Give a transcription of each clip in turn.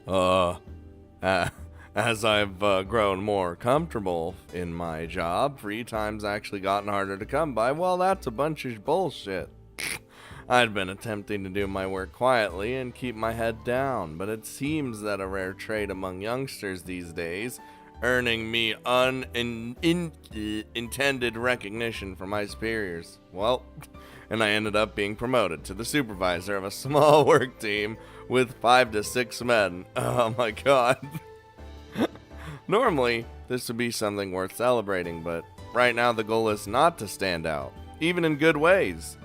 Uh, as I've grown more comfortable in my job, free time's actually gotten harder to come by. Well, that's a bunch of bullshit. I'd been attempting to do my work quietly and keep my head down, but it seems that a rare trait among youngsters these days, earning me unintended recognition from my superiors. Well, and I ended up being promoted to the supervisor of a small work team with 5 to 6 men. Oh my god. Normally, this would be something worth celebrating, but right now the goal is not to stand out, even in good ways.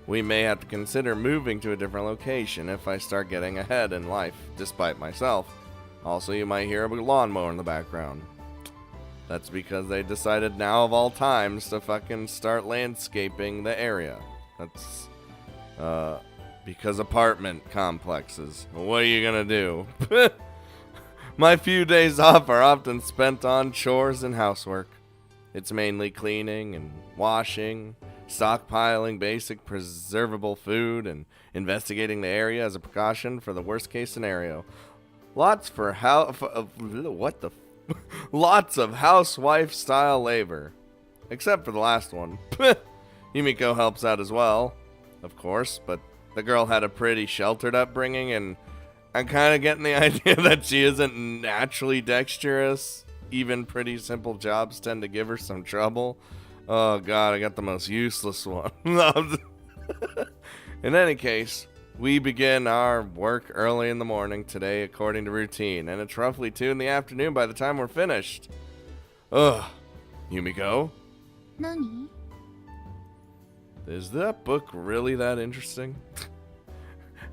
We may have to consider moving to a different location if I start getting ahead in life, despite myself. Also, you might hear a lawnmower in the background. That's because they decided now of all times to fucking start landscaping the area. That's, because apartment complexes. What are you gonna do? My few days off are often spent on chores and housework. It's mainly cleaning and washing, stockpiling basic preservable food, and investigating the area as a precaution for the worst case scenario. Lots of housewife style labor. Except for the last one. Yumiko helps out as well, of course, but the girl had a pretty sheltered upbringing, and I'm kind of getting the idea that she isn't naturally dexterous. Even pretty simple jobs tend to give her some trouble. Oh god, I got the most useless one. In any case, we begin our work early in the morning today according to routine, and it's roughly 2 in the afternoon by the time we're finished. Ugh. Yumiko? Nani? Is that book really that interesting?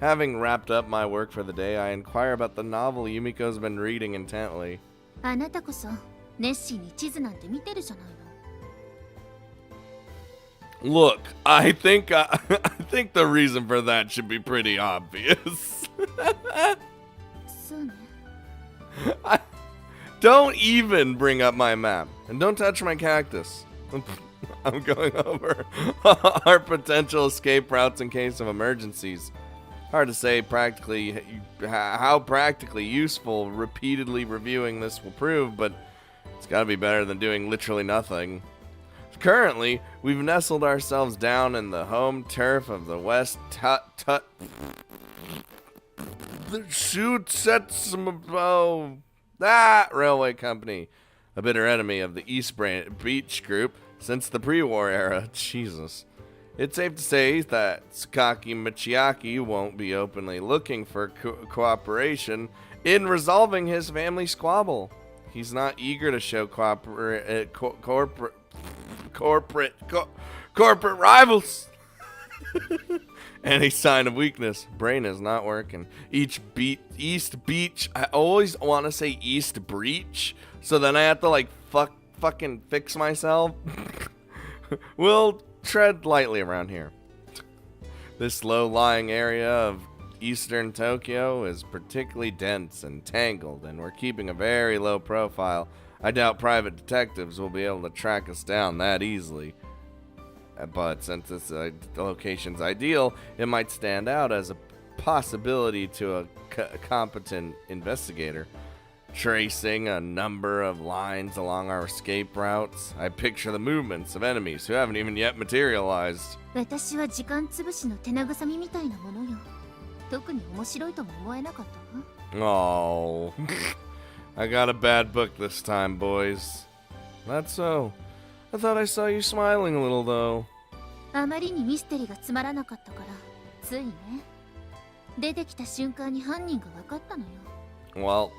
Having wrapped up my work for the day, I inquire about the novel Yumiko's been reading intently. あなたこそ熱心に地図なんて見てるじゃないの。 Look, I think the reason for that should be pretty obvious. そうね。Don't even bring up my map, and don't touch my cactus. I'm going over our potential escape routes in case of emergencies. Hard to say how practically useful repeatedly reviewing this will prove, but it's gotta be better than doing literally nothing. Currently, we've nestled ourselves down in the home turf of the West Railway Company, a bitter enemy of the East Beach Group since the pre-war era. Jesus. It's safe to say that Sakaki Michiaki won't be openly looking for cooperation in resolving his family squabble. He's not eager to show corporate rivals any sign of weakness. Brain is not working. East Beach. I always want to say East Breach, so then I have to fucking fix myself. We'll tread lightly around here. This low-lying area of eastern Tokyo is particularly dense and tangled, and we're keeping a very low profile. I doubt private detectives will be able to track us down that easily. But since this location's ideal, it might stand out as a possibility to a competent investigator. Tracing a number of lines along our escape routes, I picture the movements of enemies who haven't even yet materialized. 私は時間つぶしの手慰みみたいなものよ。特に面白いとも思えなかったわ。Oh, I got a bad book this time, boys. That's so. I thought I saw you smiling a little, though. あまりにミステリーがつまらなかったから、ついね。出てきた瞬間に犯人が分かったのよ。Well,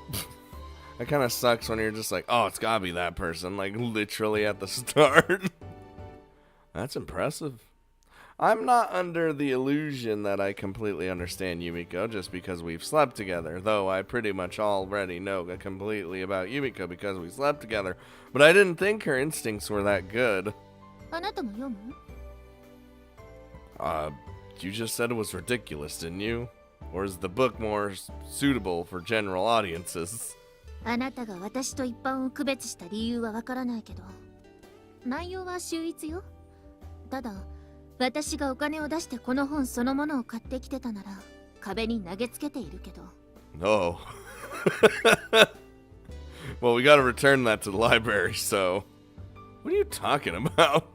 that kind of sucks when you're just like, oh, it's gotta be that person, like literally at the start. That's impressive. I'm not under the illusion that I completely understand Yumiko just because we've slept together, though I pretty much already know completely about Yumiko because we slept together, but I didn't think her instincts were that good. あなたも読む? You just said it was ridiculous, didn't you? Or is the book more suitable for general audiences? あなたが私と一般を区別した理由はわからないけど、内容は秀逸よ。ただ、私がお金を出してこの本そのものを買ってきてたなら、壁に投げつけているけど。No. Well, we gotta return that to the library, so... What are you talking about?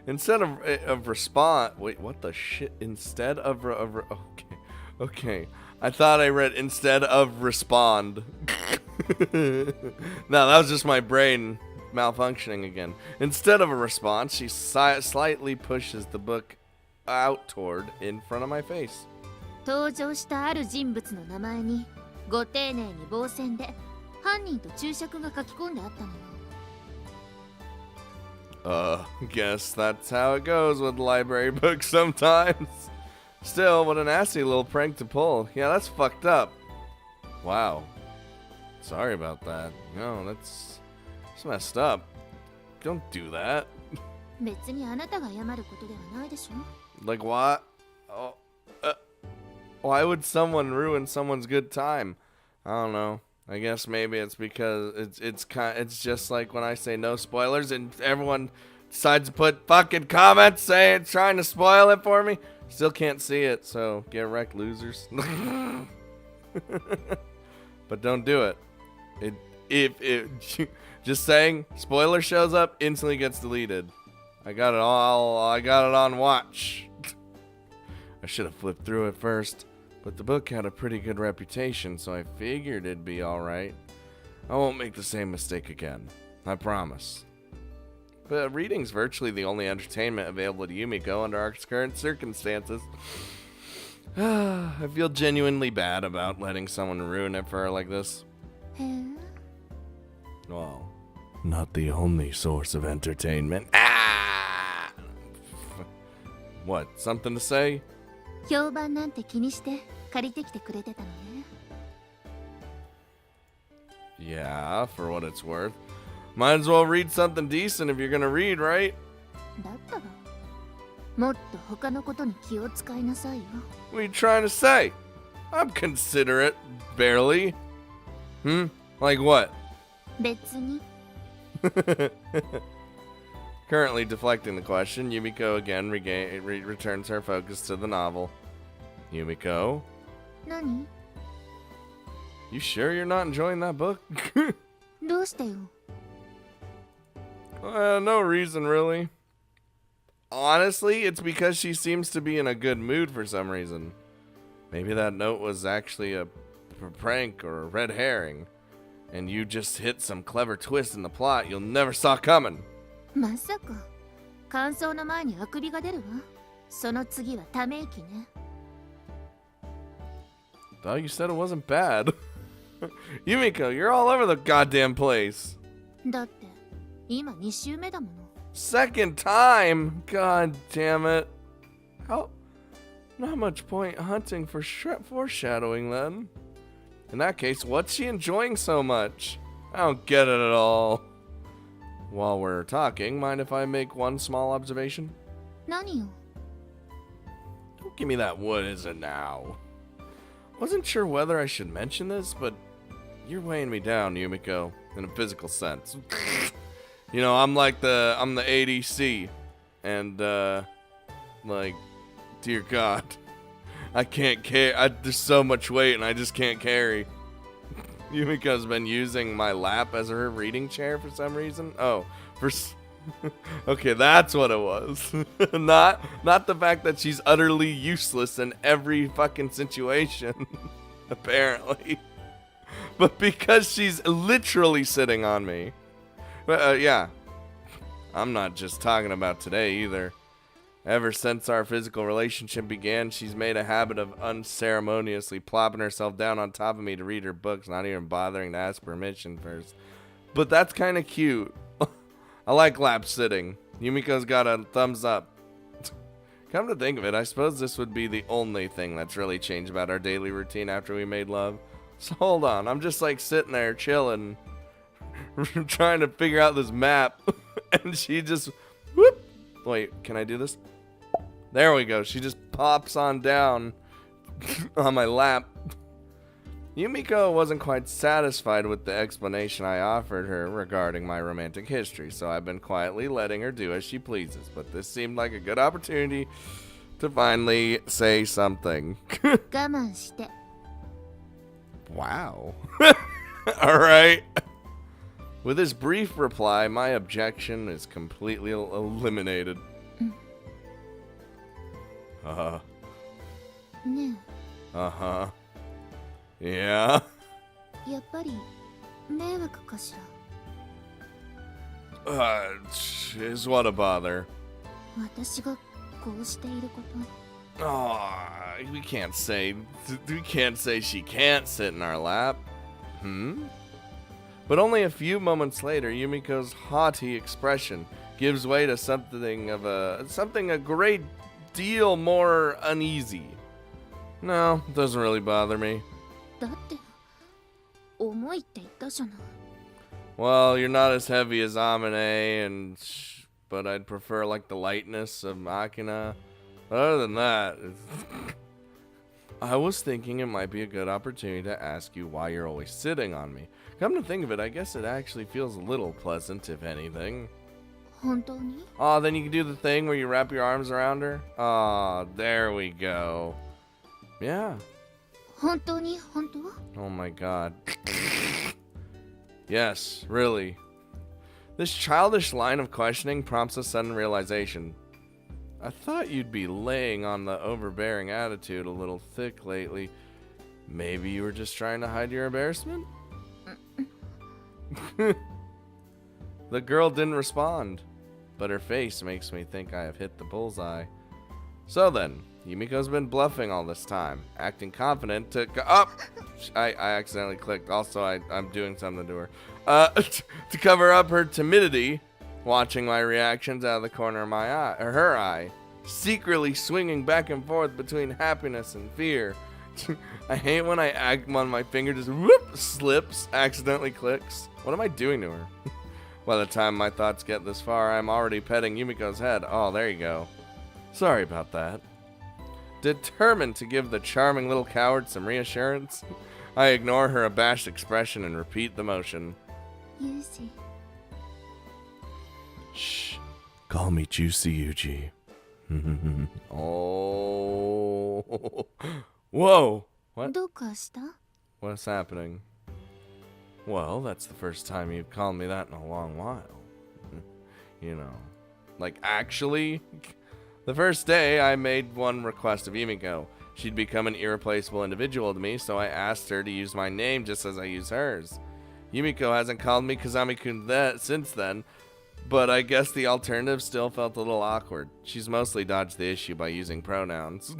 Instead of respond... Wait, what the shit? Instead of... okay. Okay. I thought I read instead of respond. No, that was just my brain malfunctioning again. Instead of a response, she slightly pushes the book out toward in front of my face. 登場したある人物の名前にご丁寧に棒線で犯人と注釈が書き込んであったのよ。Guess that's how it goes with library books sometimes. Still, what a nasty little prank to pull. Yeah, that's fucked up. Wow. Sorry about that. No, that's messed up. Don't do that. 別にあなたが謝ることではないでしょ。 Like what? Oh, why would someone ruin someone's good time? I don't know. I guess maybe it's because it's just like when I say no spoilers and everyone decides to put fucking comments saying trying to spoil it for me. Still can't see it, so get wrecked, losers. But don't do it. If just saying spoiler shows up, instantly gets deleted. I got it on watch. I should have flipped through it first, but the book had a pretty good reputation, so I figured it'd be alright. I won't make the same mistake again. I promise. But reading's virtually the only entertainment available to Yumiko under our current circumstances. I feel genuinely bad about letting someone ruin it for her like this. へえ。 Well, not the only source of entertainment. What, something to say? 評判なんて気にして借りてきてくれてたのね。 Yeah, for what it's worth. Might as well read something decent if you're gonna read, right? だったらもっと他のことに気を使いなさいよ。 What are you trying to say? I'm considerate, barely. Like what? 別に。 Currently deflecting the question, Yumiko again returns her focus to the novel. Yumiko? 何？ You sure you're not enjoying that book? どうしてよ。 No reason, really. Honestly, it's because she seems to be in a good mood for some reason. Maybe that note was actually a prank or a red herring, and you just hit some clever twist in the plot you'll never saw coming. まさか感想の前にあくびが出るわ。その次はため息ね。 Thought you said it wasn't bad. Yumiko, you're all over the goddamn place. だって今2週目だもの。 Second time? God damn it. How? Not much point hunting for foreshadowing then. In that case, what's she enjoying so much? I don't get it at all. While we're talking, mind if I make one small observation? 何よ。 Don't give me that what is it now. Wasn't sure whether I should mention this, but you're weighing me down, Yumiko, in a physical sense. You know, I'm the ADC, and like, dear God, I can't carry. There's so much weight, and I just can't carry. Yumiko's been using my lap as her reading chair for some reason. Oh, okay, that's what it was. not the fact that she's utterly useless in every fucking situation, apparently, but because she's literally sitting on me. But yeah, I'm not just talking about today either. Ever since our physical relationship began, she's made a habit of unceremoniously plopping herself down on top of me to read her books, not even bothering to ask permission first. But that's kind of cute. I like lap sitting. Yumiko's got a thumbs up. Come to think of it, I suppose this would be the only thing that's really changed about our daily routine after we made love. So hold on, I'm just like sitting there chilling, trying to figure out this map, and she just, whoop. Wait, can I do this? There we go. She just pops on down on my lap. Yumiko wasn't quite satisfied with the explanation I offered her regarding my romantic history, so I've been quietly letting her do as she pleases, but this seemed like a good opportunity to finally say something. 我慢して。Wow. All right. With this brief reply, my objection is completely eliminated. ね Uh-huh. Yeah. え、やっぱり迷惑かしら。Is what a bother. 私がこうしていること。We can't say she can't sit in our lap. But only a few moments later, Yumiko's haughty expression gives way to something a great deal more uneasy. No, it doesn't really bother me. だって、重いって言ったじゃない。Well, you're not as heavy as Amine, but I'd prefer like the lightness of Makina. Other than that, I was thinking it might be a good opportunity to ask you why you're always sitting on me. Come to think of it, I guess it actually feels a little pleasant, if anything. 本当に？ Oh, then you can do the thing where you wrap your arms around her. Oh, there we go. Yeah. 本当に本当？ Oh my god. Yes, really. This childish line of questioning prompts a sudden realization. I thought you'd be laying on the overbearing attitude a little thick lately. Maybe you were just trying to hide your embarrassment? The girl didn't respond, but her face makes me think I have hit the bullseye. So then, Yumiko's been bluffing all this time, acting confident to go up. I accidentally clicked. Also, I'm doing something to her. To cover up her timidity, watching my reactions out of the corner of my eye, or her eye, secretly swinging back and forth between happiness and fear. I hate when when my finger just whoop slips, accidentally clicks. What am I doing to her? By the time my thoughts get this far, I'm already petting Yumiko's head. Oh, there you go. Sorry about that. Determined to give the charming little coward some reassurance, I ignore her abashed expression and repeat the motion. Yuji. Shh. Call me Juicy Yuji. Oh. Whoa. What? どうかした？ What's happening? Well, that's the first time you've called me that in a long while. You know. Like, actually? The first day, I made one request of Yumiko. She'd become an irreplaceable individual to me, so I asked her to use my name just as I use hers. Yumiko hasn't called me Kazami-kun since then, but I guess the alternative still felt a little awkward. She's mostly dodged the issue by using pronouns.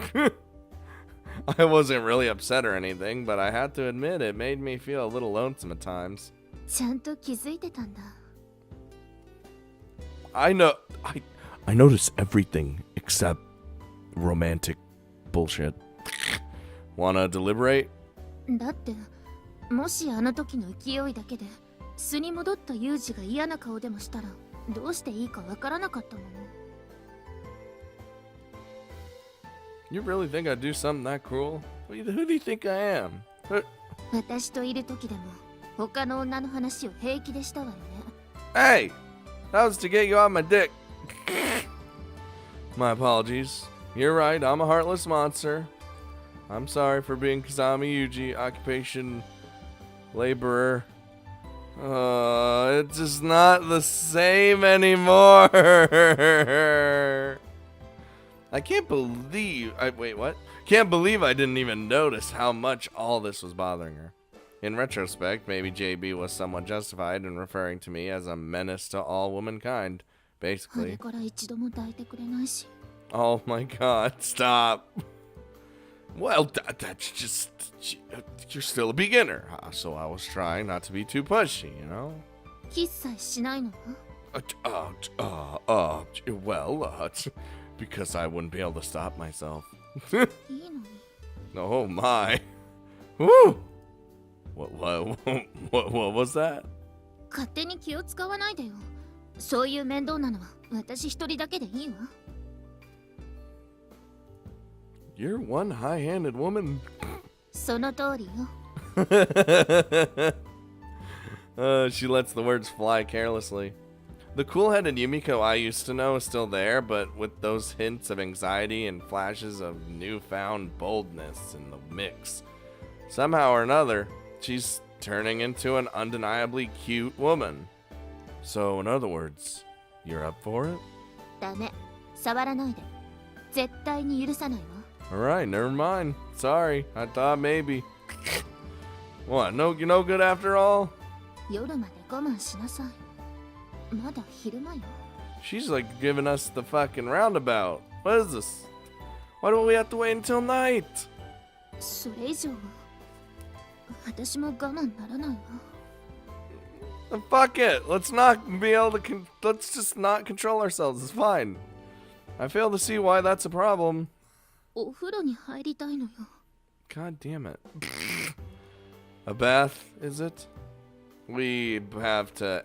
I wasn't really upset or anything, but I had to admit it made me feel a little lonesome at times. ちゃんと気づいてたんだ。 I notice everything except romantic bullshit. Wanna deliberate? だって、もしあの時の勢いだけで素に戻ったユージが嫌な顔でもしたらどうしていいかわからなかったもの。 You really think I'd do something that cruel? Who do you think I am? 私といる時でも他の女の話を平気でしたわよね。 Hey! That was to get you off my dick. My apologies. You're right, I'm a heartless monster. I'm sorry for being Kazami Yuji, occupation laborer. It's just not the same anymore. I can't believe Can't believe I didn't even notice how much all this was bothering her. In retrospect, maybe JB was somewhat justified in referring to me as a menace to all womankind, あれ basically. から一度も抱いてくれないし。 Oh my god, stop. Well, that's just... You're still a beginner, so I was trying not to be too pushy, you know? キスさえしないの？ Because I wouldn't be able to stop myself. いいのに。 Oh my. Woo! What was that? 勝手に気を使わないでよ。そういう面倒なのは私一人だけでいいわ。 You're one high-handed woman. その通りよ。 She lets the words fly carelessly. The cool-headed Yumiko I used to know is still there, but with those hints of anxiety and flashes of newfound boldness in the mix. Somehow or another, she's turning into an undeniably cute woman. So, in other words, you're up for it? ダメ。触らないで。絶対に許さないわ。Alright, never mind. Sorry, I thought maybe. What, no good after all? 夜まで我慢しなさい。まだ昼間よ。She's like giving us the fucking roundabout. What is this? Why do we have to wait until night? それ以上は私も我慢ならないわ。Fuck it. Let's not be able to. Let's just not control ourselves. It's fine. I fail to see why that's a problem. お風呂に入りたいのよ。God damn it. A bath, is it? We have to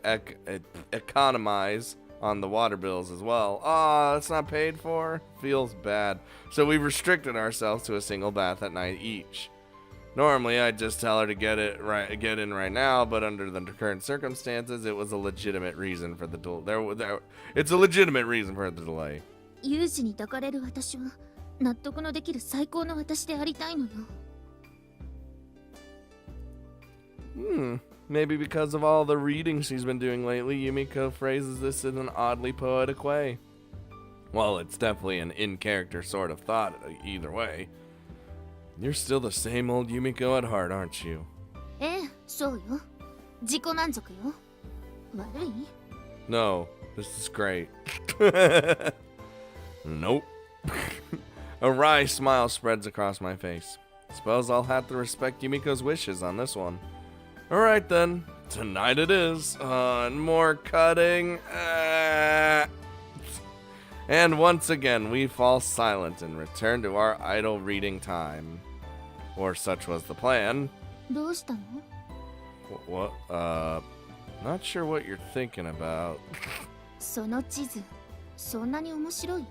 economize on the water bills as well. Ah, that's not paid for. Feels bad. So we restricted ourselves to a single bath at night each. Normally, I'd just tell her to get in right now, but under the current circumstances, it was a legitimate reason for the delay. It's a legitimate reason for the delay. 有事に抱かれる私は納得のできる最高の私でありたいのよ。Maybe because of all the reading she's been doing lately, Yumiko phrases this in an oddly poetic way. Well, it's definitely an in-character sort of thought either way. You're still the same old Yumiko at heart, aren't you? ええ、そうよ。自己満足よ。悪い？ No, this is great. Nope. A wry smile spreads across my face. Suppose I'll have to respect Yumiko's wishes on this one. Alright then, tonight it is. And more cutting. And once again, we fall silent and return to our idle reading time. Or such was the plan. どうしたの？ What? Not sure what you're thinking about. その地図、そんなに面白い？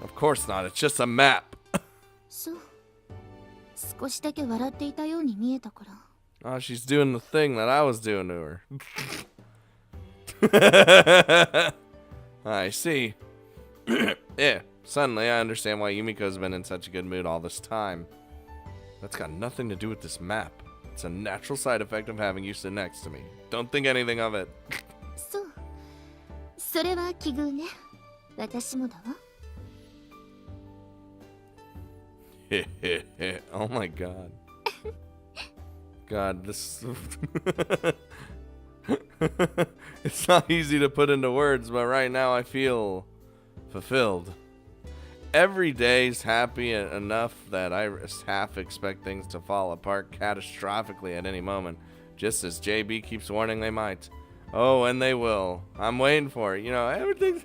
Of course not, it's just a map. そう。少しだけ笑っていたように見えたから。Oh, she's doing the thing that I was doing to her. I see. Yeah, suddenly I understand why Yumiko's been in such a good mood all this time. That's got nothing to do with this map. It's a natural side effect of having you sit next to me. Don't think anything of it. そう。それは奇遇ね。私もだわ。Oh my god. God, this... It's not easy to put into words, but right now I feel fulfilled. Every day's happy enough that I half expect things to fall apart catastrophically at any moment, just as JB keeps warning they might. Oh, and they will. I'm waiting for it. You know, everything's...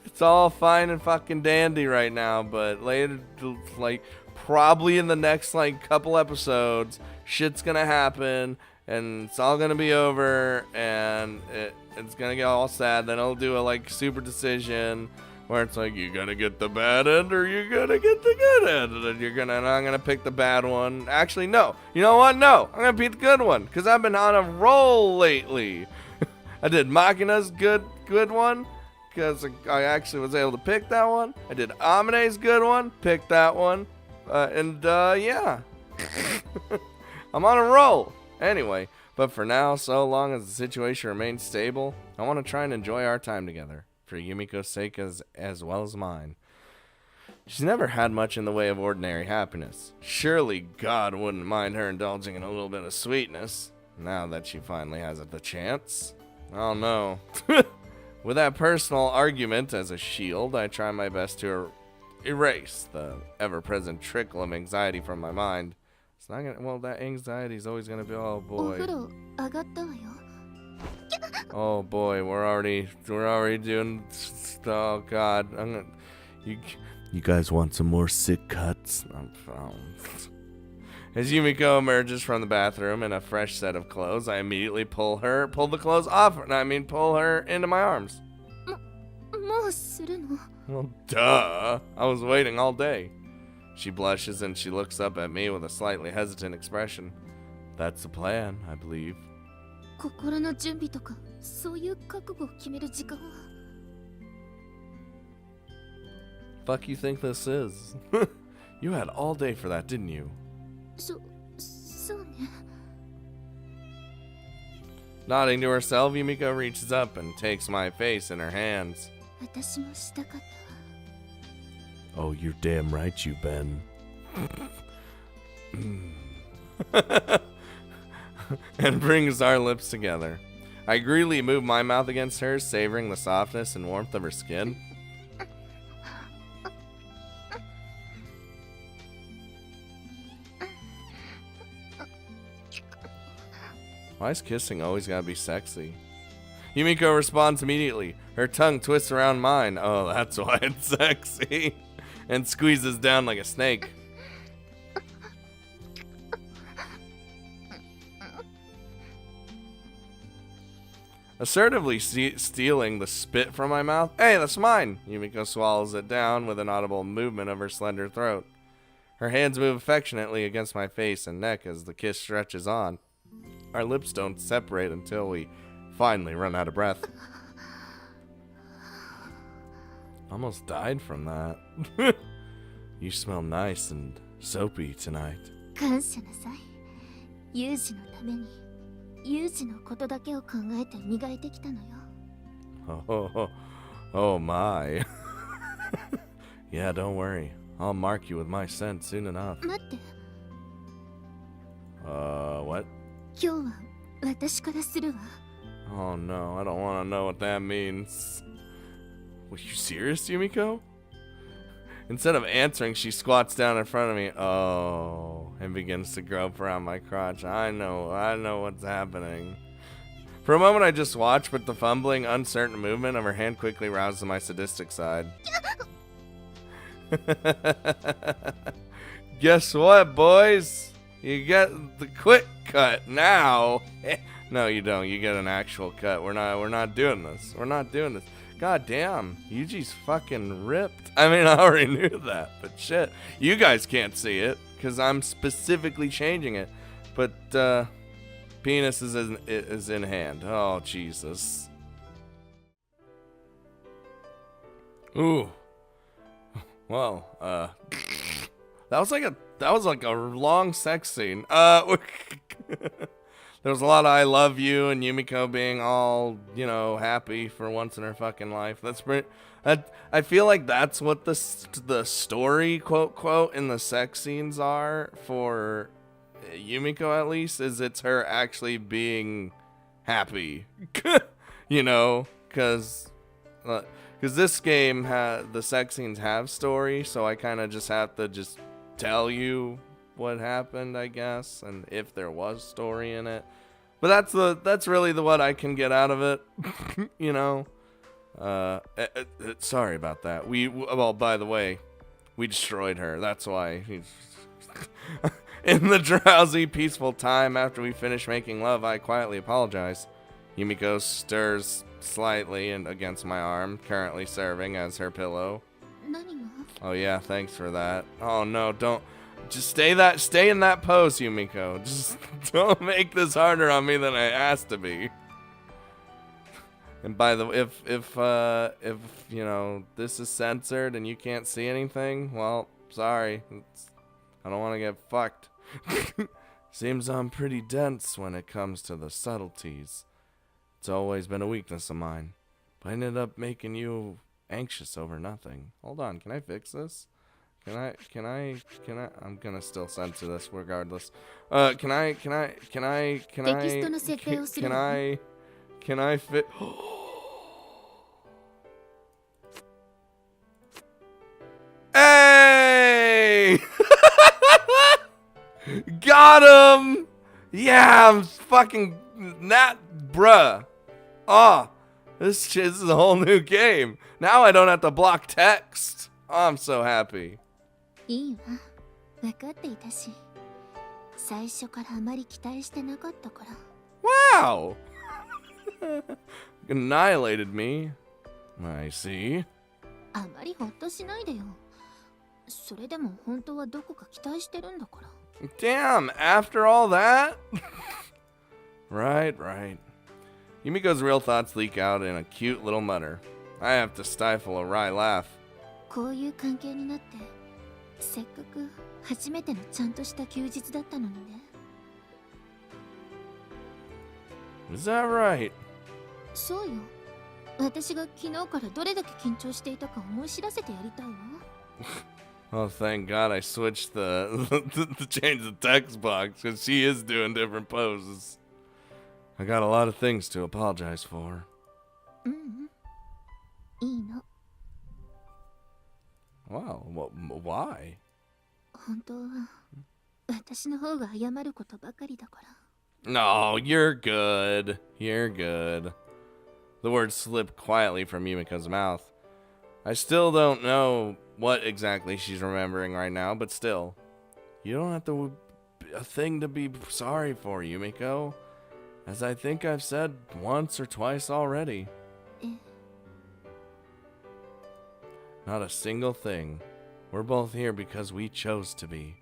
It's all fine and fucking dandy right now, but later, like, probably in the next, like, couple episodes, shit's gonna happen, and it's all gonna be over, and it's gonna get all sad. Then I'll do a, like, super decision where it's like, you gotta get the bad end or you gotta get the good end, and I'm gonna pick the bad one. Actually, no. You know what? No. I'm gonna pick the good one, because I've been on a roll lately. I did Machina's good one, because I actually was able to pick that one. I did Amine's good one, picked that one, yeah. I'm on a roll. Anyway, but for now, so long as the situation remains stable, I want to try and enjoy our time together, for Yumiko's sake as well as mine. She's never had much in the way of ordinary happiness. Surely God wouldn't mind her indulging in a little bit of sweetness, now that she finally has the chance. Oh no. With that personal argument as a shield, I try my best to erase the ever-present trickle of anxiety from my mind. It's not gonna, well, that anxiety is always gonna be, oh お boy. 風呂上がったわよ。 Oh boy, we're already doing, oh god. You guys want some more sick cuts? As Yumiko emerges from the bathroom in a fresh set of clothes, I immediately pull the clothes off, pull her into my arms. もうするの？ Well, duh. I was waiting all day. She blushes and she looks up at me with a slightly hesitant expression. That's the plan, I believe. 心の準備とかそういう覚悟を決める時間は。 Fuck you think this is? You had all day for that, didn't you? そうね。 Nodding to herself, Yumiko reaches up and takes my face in her hands. 私もしたかったわ。 Oh, you're damn right you've been. And brings our lips together. I greedily move my mouth against hers, savoring the softness and warmth of her skin. Why is kissing always gotta be sexy? Yumiko responds immediately. Her tongue twists around mine. Oh, that's why it's sexy. And squeezes down like a snake. Assertively stealing the spit from my mouth. Hey, that's mine! Yumiko swallows it down with an audible movement of her slender throat. Her hands move affectionately against my face and neck as the kiss stretches on. Our lips don't separate until we finally run out of breath. Almost died from that. You smell nice and soapy tonight. 感謝なさい。ユージのために、ユージのことだけを考えて磨いてきたのよ。Oh my. Yeah, don't worry. I'll mark you with my scent soon enough. 待って、 What? 今日は私からするわ。 Oh no, I don't want to know what that means. Were you serious, Yumiko? Instead of answering, she squats down in front of me. Oh, and begins to grope around my crotch. I know what's happening. For a moment, I just watched, but the fumbling, uncertain movement of her hand quickly roused my sadistic side. Guess what, boys? You get the quick cut now. No, you don't. You get an actual cut. We're not doing this. We're not doing this. God damn, Yuji's fucking ripped. I mean, I already knew that, but shit. You guys can't see it, because I'm specifically changing it. But, penis is in hand. Oh, Jesus. Ooh. Well, that was like a long sex scene. There was a lot of I love you and Yumiko being all, you know, happy for once in her fucking life. That's pretty. I feel like that's what the story, quote, quote, in the sex scenes are for Yumiko, at least, is it's her actually being happy. You know, because this game, the sex scenes have story, so I kind of just have to just tell you what happened, I guess, and if there was story in it. But that's really what I can get out of it. You know. Sorry about that. Well, by the way, we destroyed her. That's why. In the drowsy, peaceful time after we finish making love, I quietly apologize. Yumiko stirs slightly and against my arm, currently serving as her pillow. 何が？ Oh yeah, thanks for that. Oh no, don't. Just stay in that pose, Yumiko. Just don't make this harder on me than it has to be. And by the way, if you know this is censored and you can't see anything, well, sorry. I don't want to get fucked. Seems I'm pretty dense when it comes to the subtleties. It's always been a weakness of mine, but I ended up making you anxious over nothing. Hold on, can I fix this? Can I? I'm gonna still censor this regardless. Can I fit? Hey! Got him! Yeah, I'm fucking not, bruh. Oh, this is a whole new game. Now I don't have to block text. Oh, I'm so happy. いいわ。分かっていたし。最初からあまり期待してなかったから。 Wow! Annihilated me. I see. あまりほっとしないでよ。それでも本当はどこか期待してるんだから。 Damn, after all that? Right. Yumiko's real thoughts leak out in a cute little mutter. I have to stifle a wry laugh. こういう関係になって、せっかく初めてのちゃんとした休日だったのにね。Is that right? そうよ。私が昨日からどれだけ緊張していたか思い知らせてやりたいわ。Oh, thank God I switched to change the text box because she is doing different poses. I got a lot of things to apologize for. うん。いいの。Wow, why? 本当は私の方が謝ることばかりだから。No, you're good. You're good. The words slipped quietly from Yumiko's mouth. I still don't know what exactly she's remembering right now, but still. You don't have to a thing to be sorry for, Yumiko. As I think I've said once or twice already. Not a single thing. We're both here because we chose to be.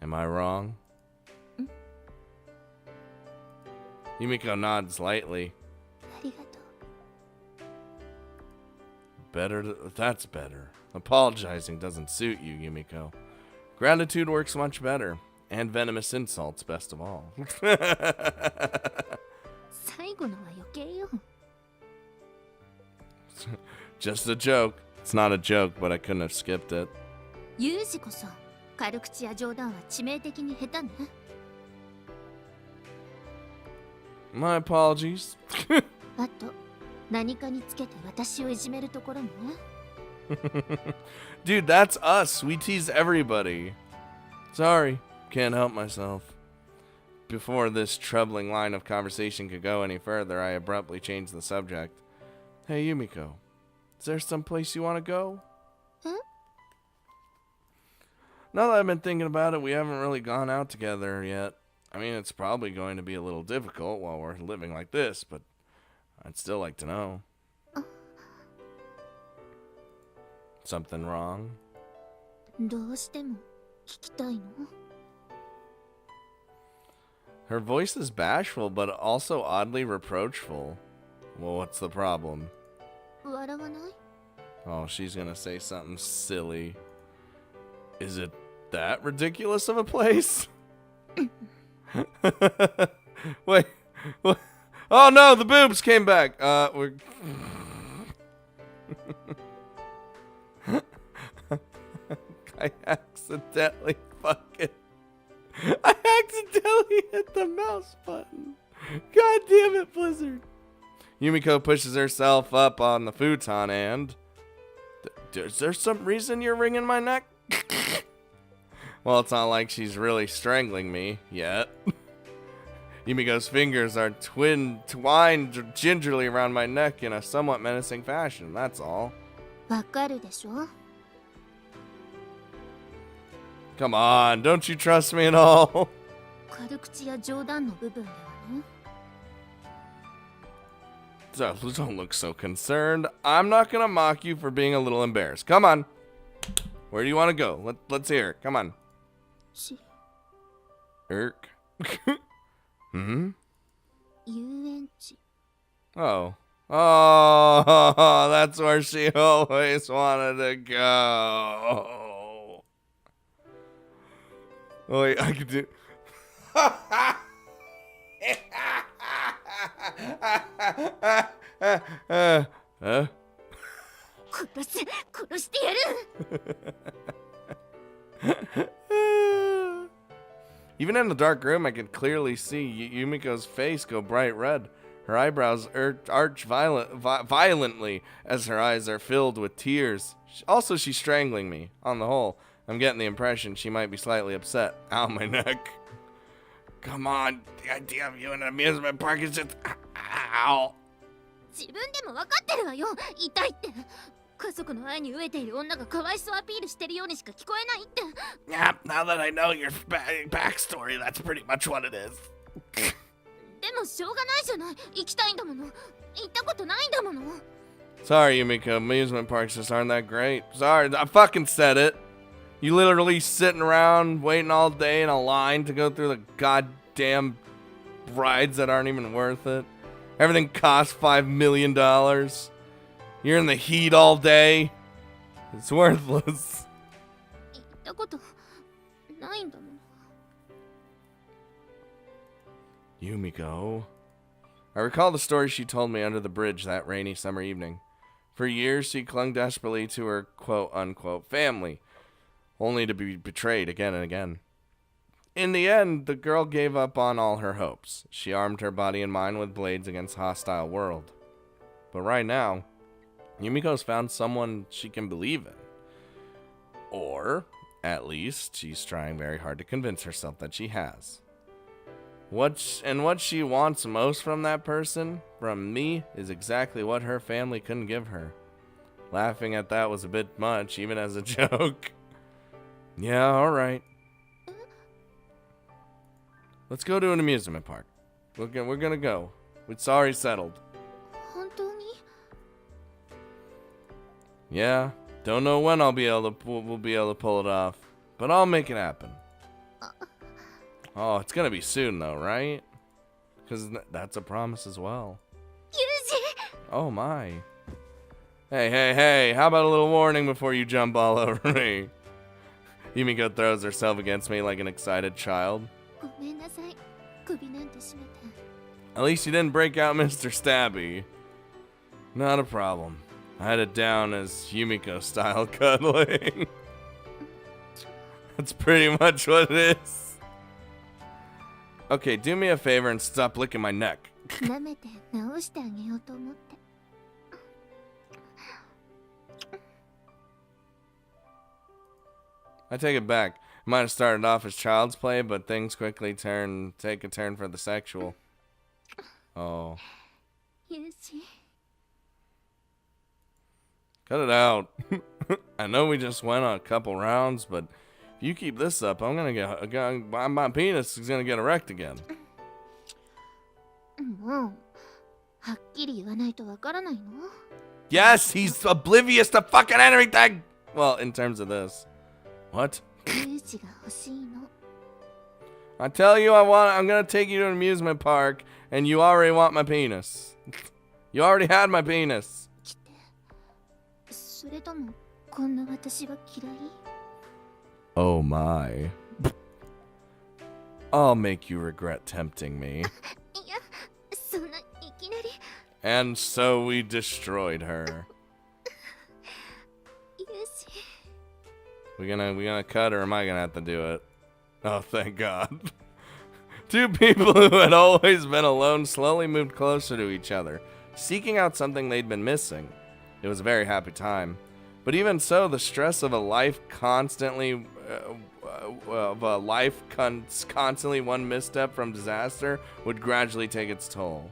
Am I wrong? Yumiko nods lightly. Better, that's better. Apologizing doesn't suit you, Yumiko. Gratitude works much better. And venomous insults, best of all. 最後のは余計よ。Just a joke. It's not a joke, but I couldn't have skipped it. ユージこそ軽口や冗談は致命的に下手ね。My apologies. あと何かにつけて私をいじめるところもね。Dude, that's us. We tease everybody. Sorry, can't help myself. Before this troubling line of conversation could go any further, I abruptly changed the subject. Hey, Yumiko, is there some place you want to go? Huh? Now that I've been thinking about it, we haven't really gone out together yet. I mean, it's probably going to be a little difficult while we're living like this, but I'd still like to know. Something wrong? どうしても聞きたいの? Her voice is bashful, but also oddly reproachful. Well, what's the problem? 笑わない? Oh, she's gonna say something silly. Is it that ridiculous of a place? Wait. What? Oh no, the boobs came back. We're... I accidentally hit the mouse button. God damn it, Blizzard. Yumiko pushes herself up on the futon and... Is there some reason you're wringing my neck? Well, it's not like she's really strangling me yet. Yumiko's fingers are twined gingerly around my neck in a somewhat menacing fashion, that's all. わかるでしょ? Come on, don't you trust me at all? 軽口や冗談の部分ではね。Don't look so concerned. I'm not gonna mock you for being a little embarrassed. Come on. Where do you want to go? Let's hear it. Come on. Irk. Hmm? 遊園地. Oh. Oh, that's where she always wanted to go. Oh, wait, I could do... Huh? 殺してやる! Even in the dark room, I could clearly see Yumiko's face go bright red. Her eyebrows arch violently as her eyes are filled with tears. Also, she's strangling me. On the whole, I'm getting the impression she might be slightly upset. Ow, my neck. Come on, the idea of you in an amusement park is just... Ow. 自分でも分かってるわよ。痛いって。家族の愛に飢えている女がかわいそうアピールしてるようにしか聞こえないって。Yeah, now that I know your backstory, that's pretty much what it is. でもしょうがないじゃない。行きたいんだもの。行ったことないんだもの。Sorry, Yumiko. Amusement parks just aren't that great. Sorry, I fucking said it. You literally sitting around waiting all day in a line to go through the goddamn rides that aren't even worth it. Everything costs $5 million. You're in the heat all day. It's worthless. 言ったことないんだもん。 Yumiko. I recall the story she told me under the bridge that rainy summer evening. For years, she clung desperately to her quote-unquote family, only to be betrayed again and again. In the end, the girl gave up on all her hopes. She armed her body and mind with blades against a hostile world. But right now, Yumiko's found someone she can believe in. Or, at least, she's trying very hard to convince herself that she has. What she wants most from that person, from me, is exactly what her family couldn't give her. Laughing at that was a bit much, even as a joke. Yeah, alright. Let's go to an amusement park. We're gonna go. It's already settled. 本当に? Yeah, don't know when we'll be able to pull it off, but I'll make it happen. Oh, it's gonna be soon though, right? Because that's a promise as well. Yuji! Oh my. Hey, how about a little warning before you jump all over me? Yumiko throws herself against me like an excited child. ごめんなさい。首なんて絞めて。 At least you didn't break out Mr. Stabby. Not a problem. I had it down as Yumiko style cuddling. That's pretty much what it is. Okay, do me a favor and stop licking my neck. 舐めて直してあげようと思って。 I take it back. It might have started off as child's play, but things quickly take a turn for the sexual. Oh. ユジ。 Cut it out. I know we just went on a couple rounds, but if you keep this up, my penis is gonna get erect again. もう、はっきり言わないとわからないの? Yes, he's oblivious to fucking everything! Well, in terms of this. What? ユジが欲しいの。 I tell you I'm gonna take you to an amusement park, and you already want my penis. You already had my penis. 来て。それとも、こんな私が嫌い? Oh my. I'll make you regret tempting me. いや、そんないきなり。 And so we destroyed her. ユジ。 We gonna cut, or am I gonna have to do it? Oh, thank God. Two people who had always been alone slowly moved closer to each other, seeking out something they'd been missing. It was a very happy time. But even so, the stress of a life constantly one misstep from disaster would gradually take its toll.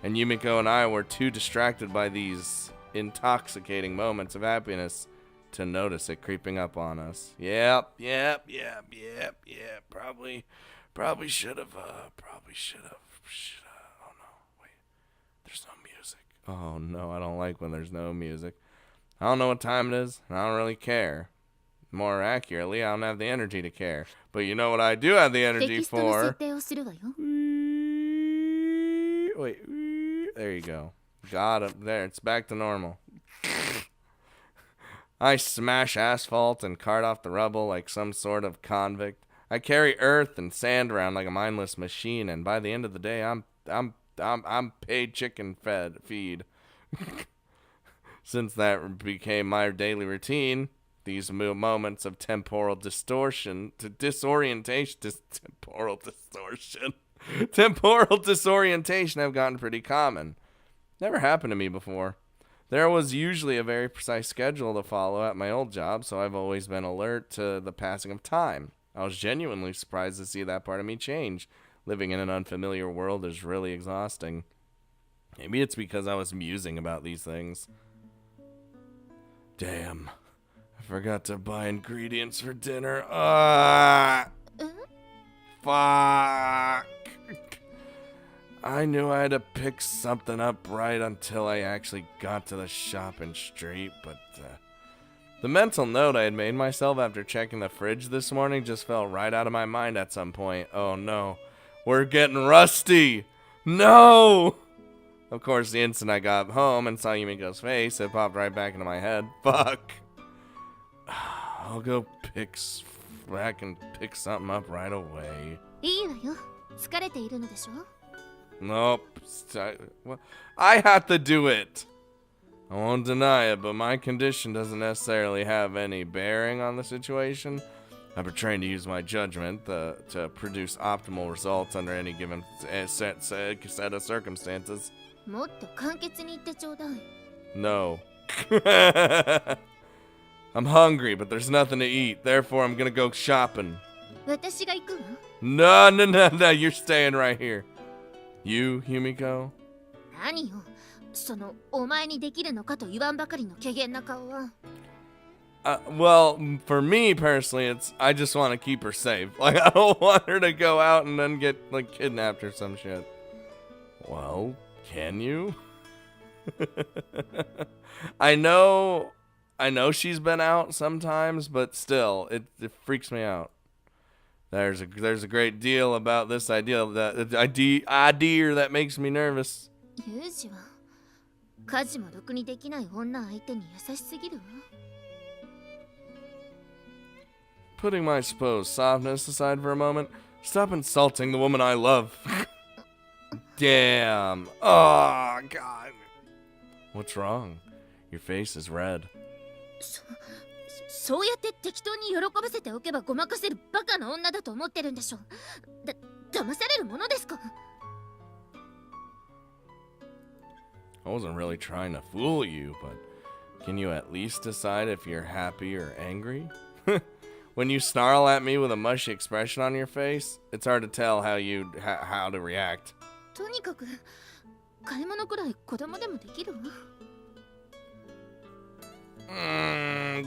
And Yumiko and I were too distracted by these intoxicating moments of happiness to notice it creeping up on us. Yep. Probably should have. Oh no, wait. There's no music. Oh no, I don't like when there's no music. I don't know what time it is, and I don't really care. More accurately, I don't have the energy to care. But you know what I do have the energy for? Wait, there you go. Got it. There, it's back to normal. I smash asphalt and cart off the rubble like some sort of convict. I carry earth and sand around like a mindless machine, and by the end of the day, I'm paid chicken feed. Since that became my daily routine, these moments of temporal disorientation have gotten pretty common. Never happened to me before. There was usually a very precise schedule to follow at my old job, so I've always been alert to the passing of time. I was genuinely surprised to see that part of me change. Living in an unfamiliar world is really exhausting. Maybe it's because I was musing about these things. Damn. I forgot to buy ingredients for dinner. Fuck. I knew I had to pick something up right until I actually got to the shopping street, but the mental note I had made myself after checking the fridge this morning just fell right out of my mind at some point. Oh no, we're getting rusty. No! Of course, the instant I got home and saw Yumiko's face, it popped right back into my head. Fuck. I'll go back and pick something up right away. いいわよ。疲れているのでしょ? Nope. I have to do it. I won't deny it, but my condition doesn't necessarily have any bearing on the situation. I've been trained to use my judgment to produce optimal results under any given set of circumstances. もっと簡潔に言ってちょうだい。 No. I'm hungry, but there's nothing to eat. Therefore, I'm gonna go shopping. 私が行くわ。 No, you're staying right here. You, Yumiko? 何よ。その、お前にできるのかと言わんばかりの怪げな顔は。Well, for me personally, I just want to keep her safe. Like, I don't want her to go out and then get, like, kidnapped or some shit. Well, can you? I know she's been out sometimes, but still, it freaks me out. There's a great deal about this idea that makes me nervous. ユージは家事もろくにできない女相手に優しすぎるわ。 Putting my supposed softness aside for a moment, stop insulting the woman I love. Damn. Oh, God. What's wrong? Your face is red. そうやって適当に喜ばせておけばごまかせるバカな女だと思ってるんでしょ。騙されるものですか。 I wasn't really trying to fool you, but can you at least decide if you're happy or angry? When you snarl at me with a mushy expression on your face, it's hard to tell how to react. とにかく買い物くらい子供でもできるわ。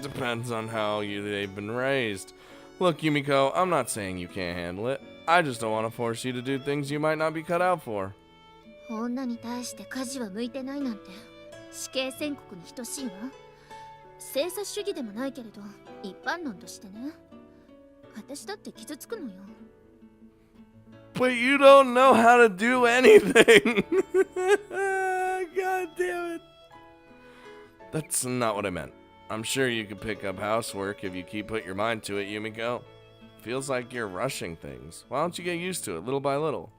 Depends on how they've been raised. Look, Yumiko, I'm not saying you can't handle it. I just don't want to force you to do things you might not be cut out for. 女に対して家事は向いてないなんて死刑宣告に等しいわ。生殺主義でもないけれど一般論としてね。私だって傷つくのよ。 But you don't know how to do anything. God damn it. That's not what I meant. I'm sure you could pick up housework if you put your mind to it, Yumiko. Feels like you're rushing things. Why don't you get used to it little by little?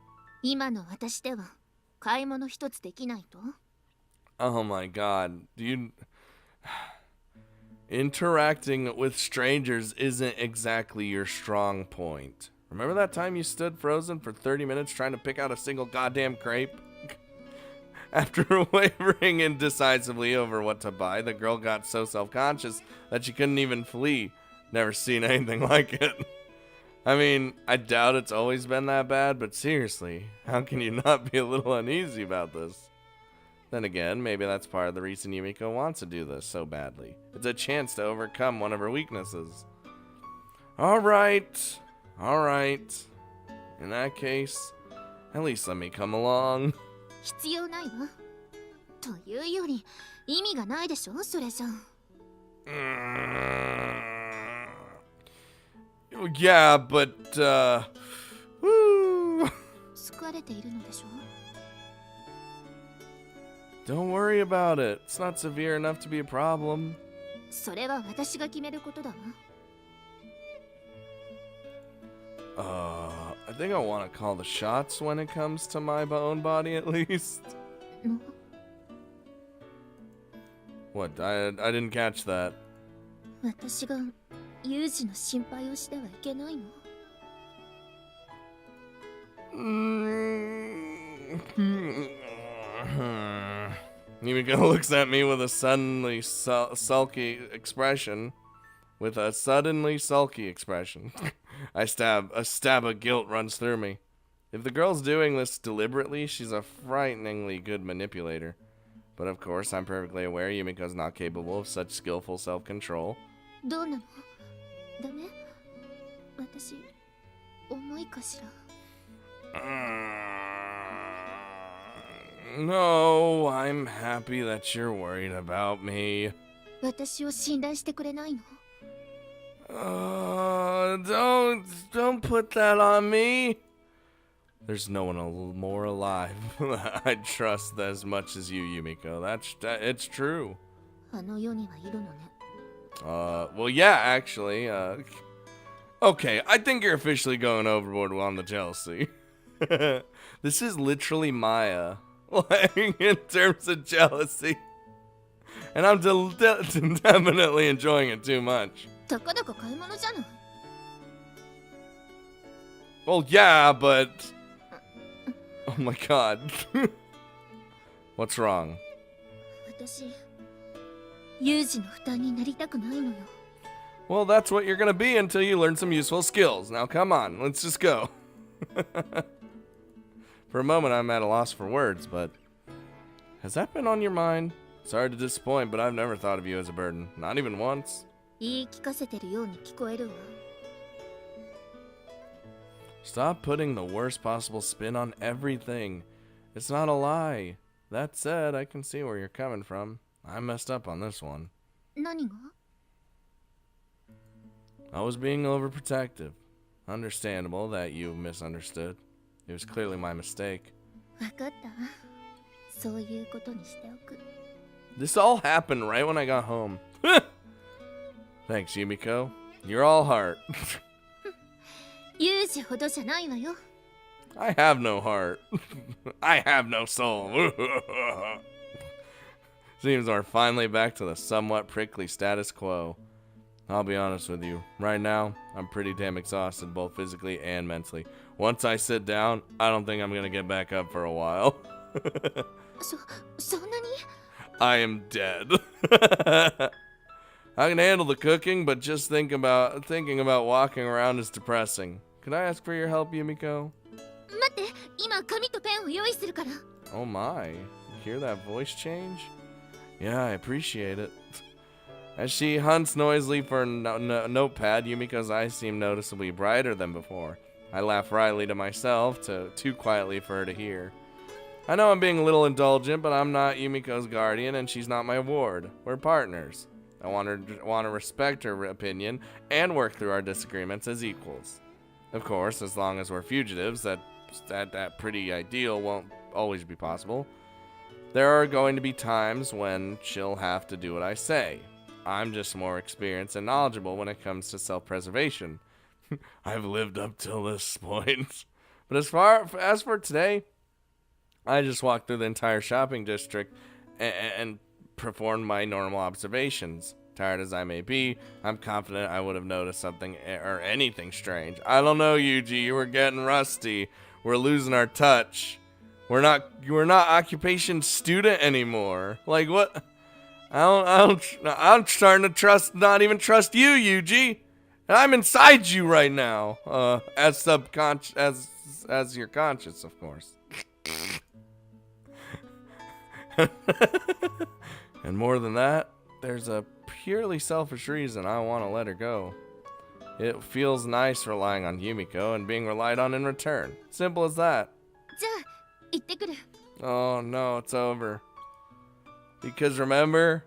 今の私では買い物一つできないと。 Oh my God. Interacting with strangers isn't exactly your strong point. Remember that time you stood frozen for 30 minutes trying to pick out a single goddamn crepe? After wavering indecisively over what to buy, the girl got so self-conscious that she couldn't even flee. Never seen anything like it. I mean, I doubt it's always been that bad, but seriously, how can you not be a little uneasy about this? Then again, maybe that's part of the reason Yumiko wants to do this so badly. It's a chance to overcome one of her weaknesses. Alright. In that case, at least let me come along. 必要ないわ。というより意味がないでしょ、それじゃ。Yeah, but, woo. 疲れているのでしょ。 Don't worry about it. It's not severe enough to be a problem. それは私が決めることだわ。 I think I want to call the shots when it comes to my own body, at least. What? I didn't catch that. 私がユージの心配をしてはいけないの。 Yumiko looks at me with a suddenly sulky expression. A stab of guilt runs through me. If the girl's doing this deliberately, she's a frighteningly good manipulator. But of course, I'm perfectly aware Yumiko's not capable of such skillful self-control. どうなの？ダメ？私、重いかしら。 No, I'm happy that you're worried about me. 私を信頼してくれないの？ Don't put that on me. There's no one more alive I trust as much as you, Yumiko. It's true. あの世にはいるのね。Well, yeah, actually. Okay, I think you're officially going overboard on the jealousy. This is literally Maya, like, in terms of jealousy. And I'm definitely enjoying it too much. たかだか買い物じゃない。 Well, yeah, but... Oh my god. What's wrong? 私、ユージの負担になりたくないのよ。 Well, that's what you're gonna be until you learn some useful skills. Now, come on, let's just go. For a moment, I'm at a loss for words, but... Has that been on your mind? Sorry to disappoint, but I've never thought of you as a burden. Not even once. 言い聞かせてるように聞こえるわ。 Stop putting the worst possible spin on everything. It's not a lie. That said, I can see where you're coming from. I messed up on this one. 何が？ I was being overprotective. Understandable that you misunderstood. It was clearly my mistake. わかった。そういうことにしておく。 This all happened right when I got home. Thanks, Yumiko. You're all heart. ユージほどじゃないわよ。 I have no heart. I have no soul. Seems we're finally back to the somewhat prickly status quo. I'll be honest with you. Right now, I'm pretty damn exhausted, both physically and mentally. Once I sit down, I don't think I'm gonna get back up for a while. そんなに？ I am dead. I can handle the cooking, but just thinking about walking around is depressing. Could I ask for your help, Yumiko? 待って、今紙とペンを用意するから。 Oh my. You hear that voice change? Yeah, I appreciate it. As she hunts noisily for a notepad, Yumiko's eyes seem noticeably brighter than before. I laugh wryly to myself, too quietly for her to hear. I know I'm being a little indulgent, but I'm not Yumiko's guardian and she's not my ward. We're partners. I want to respect her opinion and work through our disagreements as equals. Of course, as long as we're fugitives, that pretty ideal won't always be possible. There are going to be times when she'll have to do what I say. I'm just more experienced and knowledgeable when it comes to self-preservation. I've lived up till this point. But as for today, I just walked through the entire shopping district and performed my normal observations. Tired as I may be, I'm confident I would have noticed something or anything strange. I don't know, Yuji. We're getting rusty. We're losing our touch. We're not occupation student anymore. Like what? I'm starting to not even trust you, Yuji. And I'm inside you right now. As subconscious, as your conscious, of course. And more than that, there's a purely selfish reason I want to let her go. It feels nice relying on Yumiko and being relied on in return. Simple as that. じゃあ、行ってくる。 Oh no, it's over. Because remember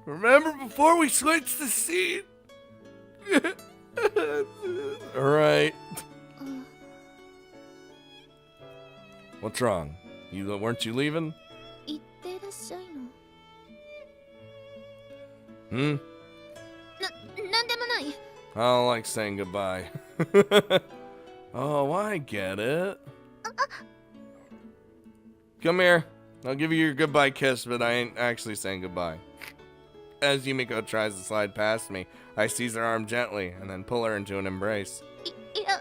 before we switched the seat? Alright. What's wrong? Weren't you leaving? 行ってらっしゃいの。 Hmm? なんでもない。 I don't like saying goodbye. Oh, I get it. Come here. I'll give you your goodbye kiss, but I ain't actually saying goodbye. As Yumiko tries to slide past me, I seize her arm gently and then pull her into an embrace. いや、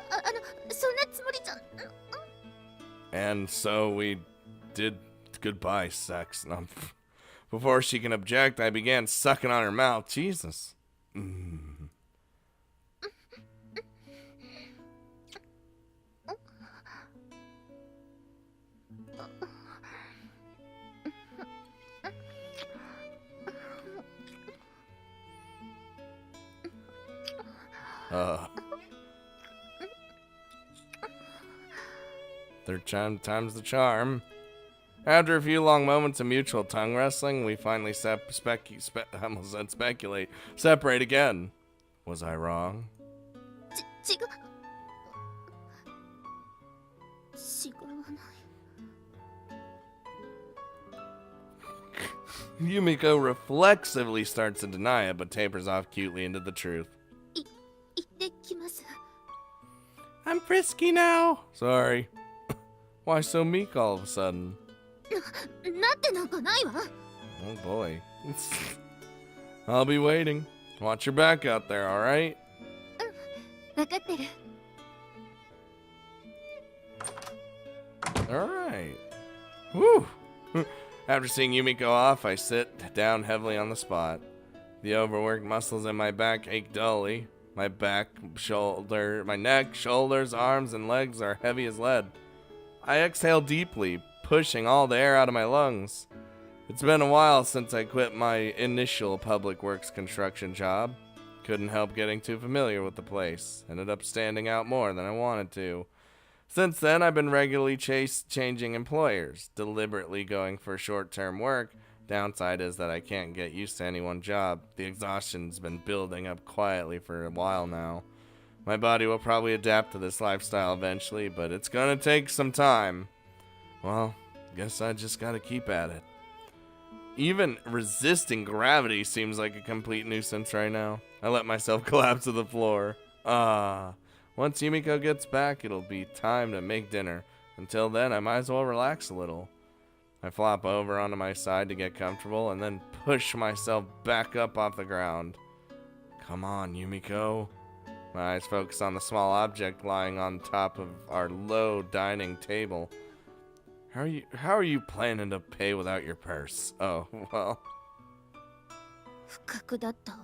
そんなつもりじゃ。 And so we did goodbye sex. Before she can object, I began sucking on her mouth. Jesus. Third time's the charm. After a few long moments of mutual tongue wrestling, we finally I almost said speculate. Separate again. Was I wrong? 違う。違わない。Yumiko reflexively starts to deny it, but tapers off cutely into the truth. 行ってきます。 I'm frisky now. Sorry. Why so meek all of a sudden? なってなんかないわ。 Oh boy. I'll be waiting. Watch your back out there, alright? 分かってる。 Alright. Woo! After seeing Yumiko off, I sit down heavily on the spot. The overworked muscles in my back ache dully. My neck, shoulders, arms, and legs are heavy as lead. I exhale deeply, pushing all the air out of my lungs. It's been a while since I quit my initial public works construction job. Couldn't help getting too familiar with the place. Ended up standing out more than I wanted to. Since then, I've been regularly changing employers, deliberately going for short-term work. Downside is that I can't get used to any one job. The exhaustion's been building up quietly for a while now. My body will probably adapt to this lifestyle eventually, but it's gonna take some time. Well, guess I just gotta keep at it. Even resisting gravity seems like a complete nuisance right now. I let myself collapse to the floor. Once Yumiko gets back, it'll be time to make dinner. Until then, I might as well relax a little. I flop over onto my side to get comfortable and then push myself back up off the ground. Come on, Yumiko. My eyes focus on the small object lying on top of our low dining table. How are you planning to pay without your purse? Oh, well. 不覚だったわ。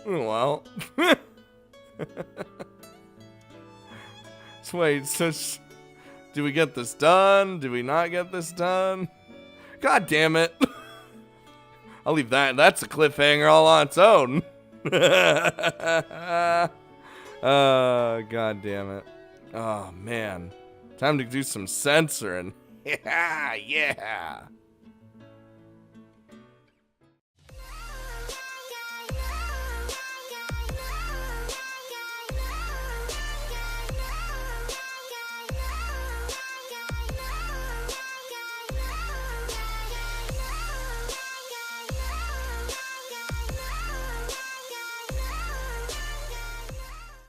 Well. So wait, do we get this done? Do we not get this done? God damn it. I'll leave that. That's a cliffhanger all on its own. God damn it. Oh, man. Time to do some censoring. Yeah.